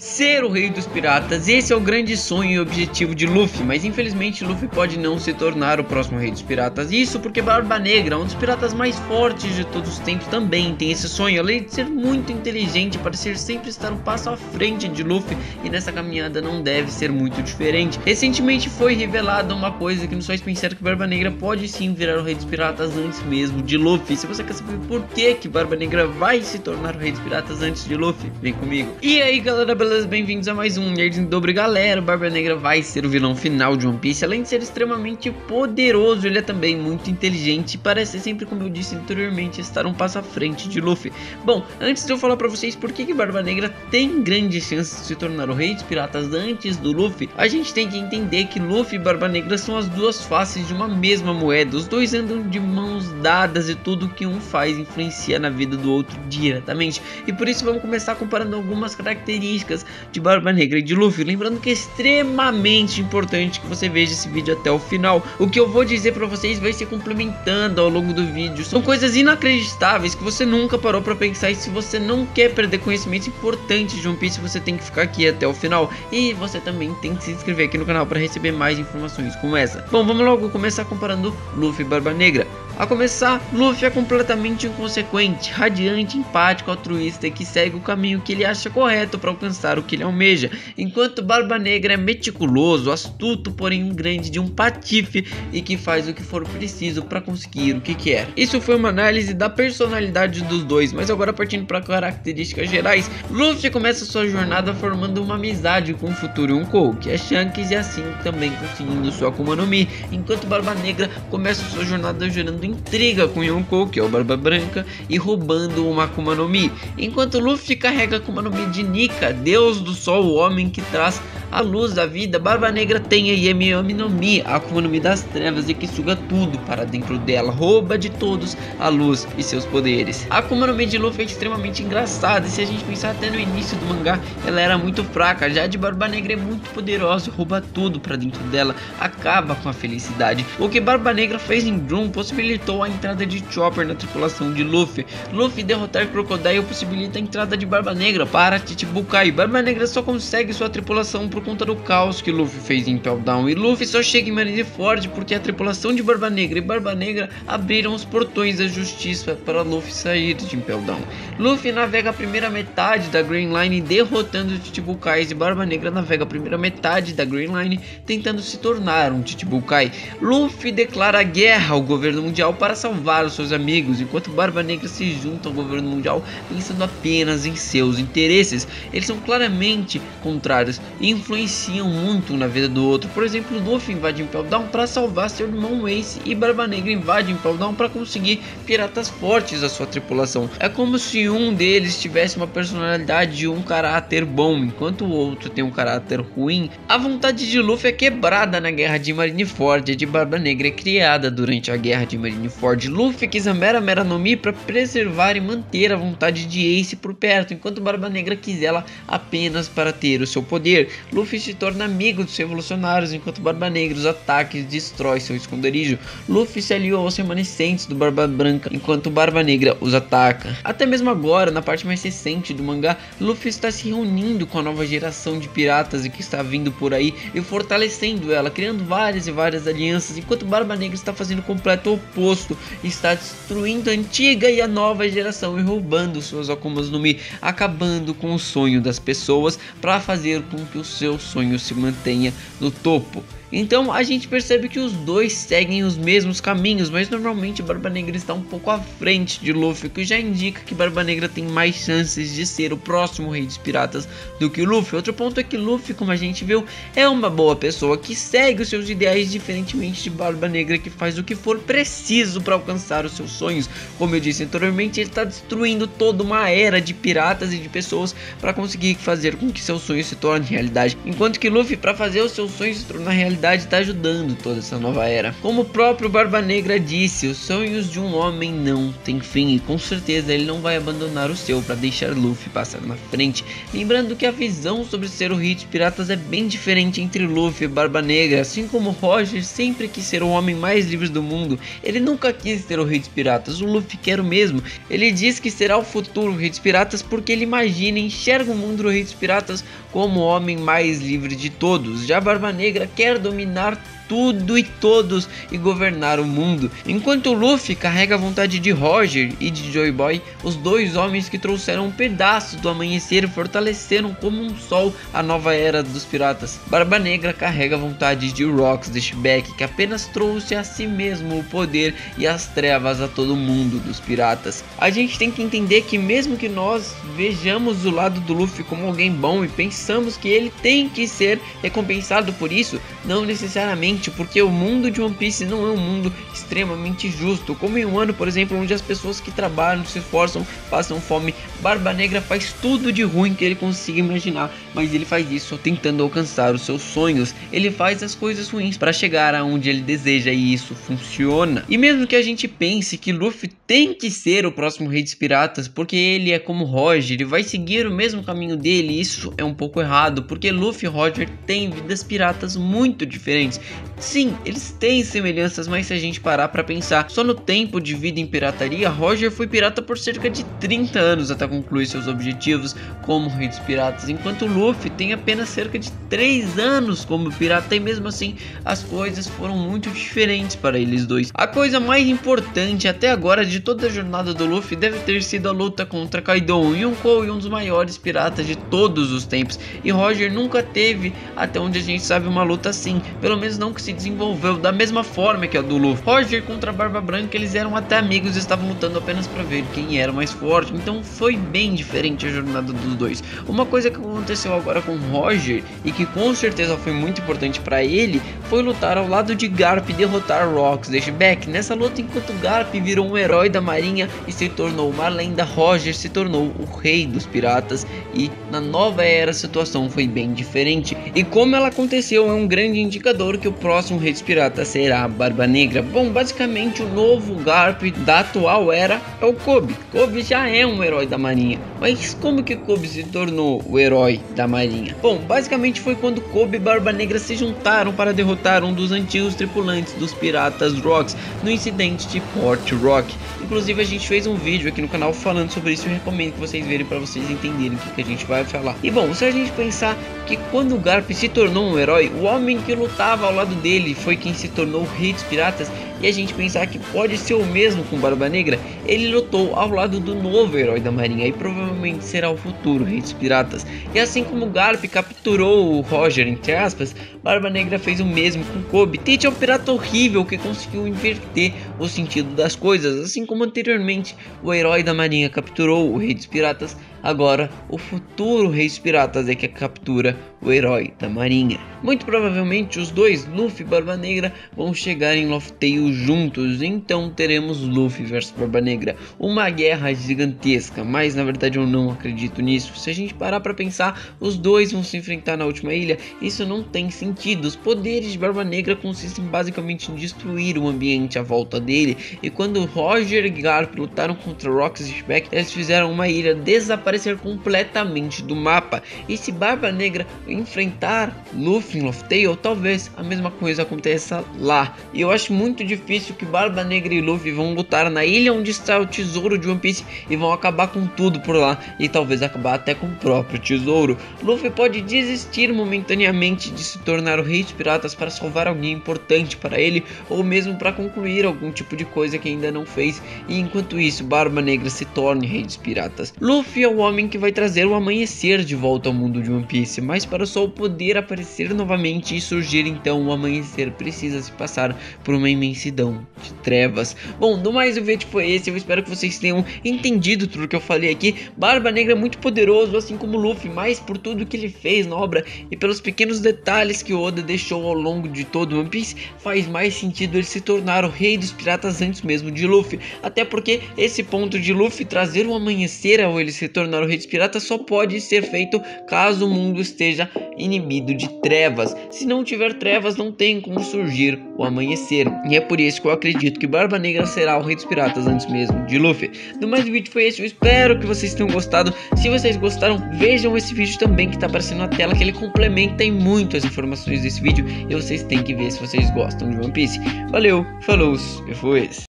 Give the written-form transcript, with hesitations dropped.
Ser o rei dos piratas, esse é o grande sonho e objetivo de Luffy, mas infelizmente Luffy pode não se tornar o próximo rei dos piratas. Isso porque Barba Negra, um dos piratas mais fortes de todos os tempos, também tem esse sonho, além de ser muito inteligente, parecer sempre estar um passo à frente de Luffy, e nessa caminhada não deve ser muito diferente. Recentemente foi revelada uma coisa que nos faz pensar que Barba Negra pode sim virar o rei dos piratas antes mesmo de Luffy. Se você quer saber por que Barba Negra vai se tornar o rei dos piratas antes de Luffy, vem comigo. E aí galera, beleza? Bem-vindos a mais um Nerd em Dobro. Galera, Barba Negra vai ser o vilão final de One Piece. Além de ser extremamente poderoso, ele é também muito inteligente e parece sempre, como eu disse anteriormente, estar um passo à frente de Luffy. Bom, antes de eu falar pra vocês por que Barba Negra tem grandes chances de se tornar o rei dos piratas antes do Luffy, a gente tem que entender que Luffy e Barba Negra são as duas faces de uma mesma moeda. Os dois andam de mãos dadas e tudo que um faz influencia na vida do outro diretamente. E por isso vamos começar comparando algumas características de Barba Negra e de Luffy, lembrando que é extremamente importante que você veja esse vídeo até o final. O que eu vou dizer pra vocês vai se complementando ao longo do vídeo, são coisas inacreditáveis que você nunca parou pra pensar, e se você não quer perder conhecimentos importantes de One Piece, você tem que ficar aqui até o final, e você também tem que se inscrever aqui no canal para receber mais informações como essa. Bom, vamos logo começar comparando Luffy e Barba Negra. A começar, Luffy é completamente inconsequente, radiante, empático, altruísta e que segue o caminho que ele acha correto para alcançar o que ele almeja, enquanto Barba Negra é meticuloso, astuto, porém grande de um patife e que faz o que for preciso para conseguir o que quer. Isso foi uma análise da personalidade dos dois, mas agora partindo para características gerais, Luffy começa sua jornada formando uma amizade com o futuro Yonkou, que é Shanks, e assim também conseguindo sua Akuma no Mi, enquanto Barba Negra começa sua jornada gerando intriga com Yonkou, que é o Barba Branca, e roubando uma Akuma no Mi, enquanto Luffy carrega a Akuma no Mi de Nika, deus do sol, o homem que traz a luz da vida. Barba Negra tem a Yami no Mi, a Akuma no Mi das trevas, e que suga tudo para dentro dela, rouba de todos a luz e seus poderes. A Akuma no Mi de Luffy é extremamente engraçada, e se a gente pensar até no início do mangá, ela era muito fraca. Já a de Barba Negra é muito poderosa, rouba tudo para dentro dela, acaba com a felicidade. O que Barba Negra fez em Drum possibilitou a entrada de Chopper na tripulação de Luffy. Luffy derrotar Crocodile possibilita a entrada de Barba Negra para Chichibukai. Barba Negra só consegue sua tripulação por conta do caos que Luffy fez em Impel Down, e Luffy só chega em Marineford porque a tripulação de Barba Negra e Barba Negra abriram os portões da justiça para Luffy sair de Impel Down. Luffy navega a primeira metade da Grand Line derrotando os Chichibukais, e Barba Negra navega a primeira metade da Grand Line tentando se tornar um Chichibukai. Luffy declara guerra ao governo mundial para salvar os seus amigos, enquanto Barba Negra se junta ao governo mundial pensando apenas em seus interesses. Eles são claramente contrários e influenciam muito na vida do outro. Por exemplo, Luffy invade Impel Down para salvar seu irmão Ace, e Barba Negra invade Impel Down para conseguir piratas fortes à sua tripulação. É como se um deles tivesse uma personalidade e um caráter bom, enquanto o outro tem um caráter ruim. A vontade de Luffy é quebrada na guerra de Marineford, e a de Barba Negra é criada durante a guerra de Marineford. Luffy quis a Mera no Mi para preservar e manter a vontade de Ace por perto, enquanto Barba Negra quis ela apenas para ter o seu poder. Luffy se torna amigo dos revolucionários, enquanto Barba Negra os ataques e destrói seu esconderijo. Luffy se aliou aos remanescentes do Barba Branca, enquanto Barba Negra os ataca. Até mesmo agora, na parte mais recente do mangá, Luffy está se reunindo com a nova geração de piratas e que está vindo por aí e fortalecendo ela, criando várias e várias alianças, enquanto Barba Negra está fazendo o completo oposto, está destruindo a antiga e a nova geração e roubando suas Akumas no Mi, acabando com o sonho das pessoas para fazer com que o seu sonho se mantenha no topo. Então a gente percebe que os dois seguem os mesmos caminhos, mas normalmente Barba Negra está um pouco à frente de Luffy, o que já indica que Barba Negra tem mais chances de ser o próximo rei dos piratas do que o Luffy. Outro ponto é que Luffy, como a gente viu, é uma boa pessoa que segue os seus ideais, diferentemente de Barba Negra, que faz o que for preciso para alcançar os seus sonhos. Como eu disse anteriormente, ele está destruindo toda uma era de piratas e de pessoas para conseguir fazer com que seus sonhos se tornem realidade, enquanto que Luffy, para fazer os seus sonhos se tornar realidade, realidade está ajudando toda essa nova era. Como o próprio Barba Negra disse, os sonhos de um homem não têm fim e com certeza ele não vai abandonar o seu para deixar Luffy passar na frente. Lembrando que a visão sobre ser o rei dos piratas é bem diferente entre Luffy e Barba Negra. Assim como Roger sempre quis ser o homem mais livre do mundo, ele nunca quis ser o rei dos piratas. O Luffy quer o mesmo. Ele diz que será o futuro rei dos piratas porque ele imagina e enxerga o mundo do rei dos piratas como o homem mais livre de todos. Já Barba Negra quer dominar tudo e todos e governar o mundo, enquanto Luffy carrega a vontade de Roger e de Joy Boy, os dois homens que trouxeram um pedaço do amanhecer e fortaleceram como um sol a nova era dos piratas. Barba Negra carrega a vontade de Rocks Dashback, que apenas trouxe a si mesmo o poder e as trevas a todo mundo dos piratas. A gente tem que entender que mesmo que nós vejamos o lado do Luffy como alguém bom e pensamos que ele tem que ser recompensado por isso, não necessariamente, porque o mundo de One Piece não é um mundo extremamente justo, como em um ano, por exemplo, onde as pessoas que trabalham, se esforçam, passam fome. Barba Negra faz tudo de ruim que ele consiga imaginar, mas ele faz isso tentando alcançar os seus sonhos. Ele faz as coisas ruins para chegar aonde ele deseja e isso funciona. E mesmo que a gente pense que Luffy tem que ser o próximo rei dos piratas, porque ele é como Roger, ele vai seguir o mesmo caminho dele, isso é um pouco errado, porque Luffy e Roger têm vidas piratas muito diferentes. Sim, eles têm semelhanças, mas se a gente parar pra pensar só no tempo de vida em pirataria, Roger foi pirata por cerca de 30 anos até concluir seus objetivos como rei dos piratas, enquanto Luffy tem apenas cerca de 3 anos como pirata, e mesmo assim as coisas foram muito diferentes para eles dois. A coisa mais importante até agora de toda a jornada do Luffy deve ter sido a luta contra Kaido, Yonkou e um dos maiores piratas de todos os tempos, e Roger nunca teve, até onde a gente sabe, uma luta assim, pelo menos não que se desenvolveu da mesma forma que a do Luffy. Roger contra a Barba Branca, eles eram até amigos e estavam lutando apenas para ver quem era mais forte, então foi bem diferente a jornada dos dois. Uma coisa que aconteceu agora com Roger e que com certeza foi muito importante para ele foi lutar ao lado de Garp e derrotar Rocks Dashback. Nessa luta, enquanto Garp virou um herói da marinha e se tornou uma lenda, Roger se tornou o rei dos piratas, e na nova era a situação foi bem diferente, e como ela aconteceu é um grande indicador que o próximo rei dos piratas será a Barba Negra. Bom, basicamente o novo Garp da atual era é o Kobe. Kobe já é um herói da marinha, mas como que Kobe se tornou o herói da marinha? Bom, basicamente foi quando Kobe e Barba Negra se juntaram para derrotar um dos antigos tripulantes dos piratas Rocks no incidente de Port Rock. Inclusive a gente fez um vídeo aqui no canal falando sobre isso, eu recomendo que vocês verem para vocês entenderem o que a gente vai falar. E bom, se a gente pensar que quando o Garp se tornou um herói, o homem que lutava ao lado dele foi quem se tornou o rei dos piratas, e a gente pensar que pode ser o mesmo com Barba Negra, ele lutou ao lado do novo herói da marinha e provavelmente será o futuro rei dos piratas. E assim como Garp capturou o Roger, entre aspas, Barba Negra fez o mesmo com Kobe. Tate é um pirata horrível que conseguiu inverter o sentido das coisas, assim como anteriormente o herói da marinha capturou o rei dos piratas, agora o futuro rei dos piratas é que captura o herói da marinha. Muito provavelmente os dois, Luffy e Barba Negra, vão chegar em Laugh Tale juntos, então teremos Luffy vs Barba Negra, uma guerra gigantesca, mas na verdade eu não acredito nisso. Se a gente parar pra pensar, os dois vão se enfrentar na última ilha, isso não tem sentido. Os poderes de Barba Negra consistem basicamente em destruir o ambiente à volta dele, e quando Roger e Garp lutaram contra Rocks e Dashback, eles fizeram uma ilha desaparecer completamente do mapa, e se Barba Negra enfrentar Luffy em Laugh Tale, talvez a mesma coisa aconteça lá. E eu acho muito difícil que Barba Negra e Luffy vão lutar na ilha onde está o tesouro de One Piece e vão acabar com tudo por lá, e talvez acabar até com o próprio tesouro. Luffy pode desistir momentaneamente de se tornar o rei dos piratas para salvar alguém importante para ele, ou mesmo para concluir algum tipo de coisa que ainda não fez, e enquanto isso Barba Negra se torne rei dos piratas. Luffy é o homem que vai trazer o amanhecer de volta ao mundo de One Piece, mas para o sol poder aparecer novamente e surgir então o amanhecer precisa se passar por uma imensidão de trevas. Bom, do mais o vídeo foi esse, eu espero que vocês tenham entendido tudo que eu falei aqui. Barba Negra é muito poderoso, assim como Luffy, mas por tudo que ele fez na obra e pelos pequenos detalhes que Oda deixou ao longo de todo One Piece, faz mais sentido ele se tornar o rei dos piratas antes mesmo de Luffy, até porque esse ponto de Luffy trazer o amanhecer ao ele se tornar tornar o Rei dos Piratas só pode ser feito caso o mundo esteja inibido de trevas. Se não tiver trevas, não tem como surgir o amanhecer. E é por isso que eu acredito que Barba Negra será o Rei dos Piratas antes mesmo de Luffy. No mais, o vídeo foi esse. Eu espero que vocês tenham gostado. Se vocês gostaram, vejam esse vídeo também que está aparecendo na tela, que ele complementa em muito as informações desse vídeo. E vocês têm que ver se vocês gostam de One Piece. Valeu, falou, eu fui esse.